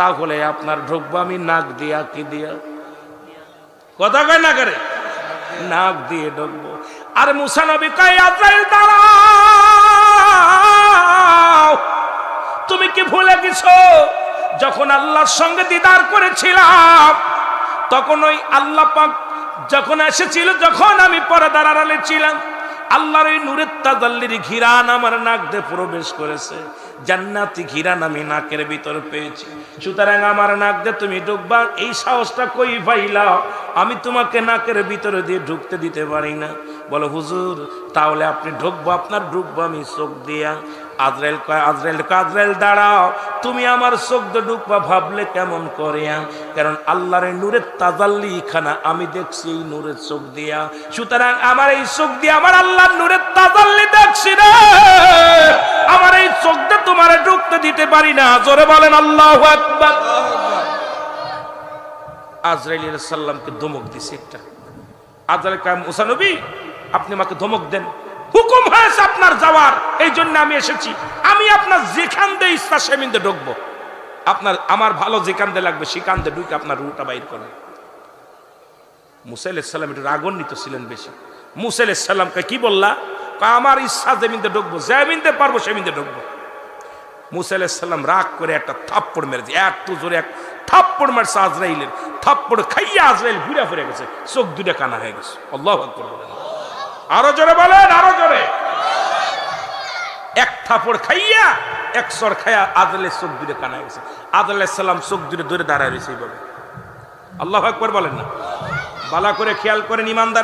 তাহলে আপনার ঢুকবো আমি নাক দিয়া, কি দিয়া? কথা কয় না করে, নাক দিয়ে ঢুকবো। আর মুসা নবী কয় আজরাইল দাঁড়াও, তুমি কি ভুলে গেছো যখন আল্লাহর সঙ্গে দিদার করেছিলাম তখন ওই আল্লাহ পাক যখন এসেছিল, যখন আমি পর্দার আড়ালে ছিলাম, আল্লাহর ওই নূরের তাজাল্লির ঘিরান আমার নাক দিয়ে প্রবেশ করেছে, জান্নাতি ঘিরান আমি নাকের ভিতর পেয়েছি। সুতরাং আমার নাক দিয়ে তুমি ঢুকবা, এই সাহসটা কই পাইলা? আমি তোমাকে নাকের ভিতরে দিয়ে ঢুকতে দিতে পারি না। বলো হুজুর তাহলে আপনি ঢুকবো, আপনার ঢুকবো আমি চোখ দিয়া। আজরাইল কয় আজরাইল দাঁড়াও, তুমি আমার চোখ দিয়ে ঢুকবা ভাবলে কেমন করে? কারণ আল্লাহর নূরের তাজাল্লি খানা আমি দেখছি এই নূরের চোখ দিয়া। সুতরাং আমার এই চোখ দিয়ে আমার আল্লাহর নূরের তাজাল্লি দেখছি রে, আমার এই চোখ দিয়ে তোমারে ঢুকতে দিতে পারি না। জোরে বলেন আল্লাহু আকবার। আজরাইল আলাইহিস সালামকে ধমক দিছে একটা। আজরাইল কয় মুসা নবী আপনি আমাকে ধমক দেন, হুকুম হয়েছে আপনার যাওয়ার, এই জন্য আমি এসেছি। আমি আপনার যেখান দিয়ে ইচ্ছা সেখান দিয়ে ঢুকবো, আপনার আমার ভালো যেখান দিয়ে লাগবে সেখান দিয়ে ঢুকে আপনার রুটা বাইর করেন। মুসা আলাইহিস সালাম একটু রাগান্বিত ছিলেন বেশি। মুসা আলাইহিস সালামকে কি বললা? আমার ইচ্ছা যেমিনতে ঢুকবো, যেমিনতে পারবো সেমিনতে ঢুকবো। মুসা আলাইহিস সালাম রাগ করে একটা থাপ্পড় মেরেছে, এত জোরে এক থাপ্পড় মারছে আজরাইলের। থাপ্পড় খাইয়া আজরাইল ঘুরে ফিরে গেছে, চোখ দুটা কানা হয়ে গেছে। আল্লাহু আকবার বলেন, আরো জোরে বলেন, আরো জোরে। এক থাপ্পড় খাইয়া এক সর খাইয়া আজরাইলের চোখ দুটা কানা হয়ে গেছে। আজরাইল আলাইহিস সালাম চোখ দুটো ধরে দাঁড়ায় রয়েছে এইভাবে। আল্লাহু আকবার বলেন না? বালা করে খেয়াল করেন ইমানদার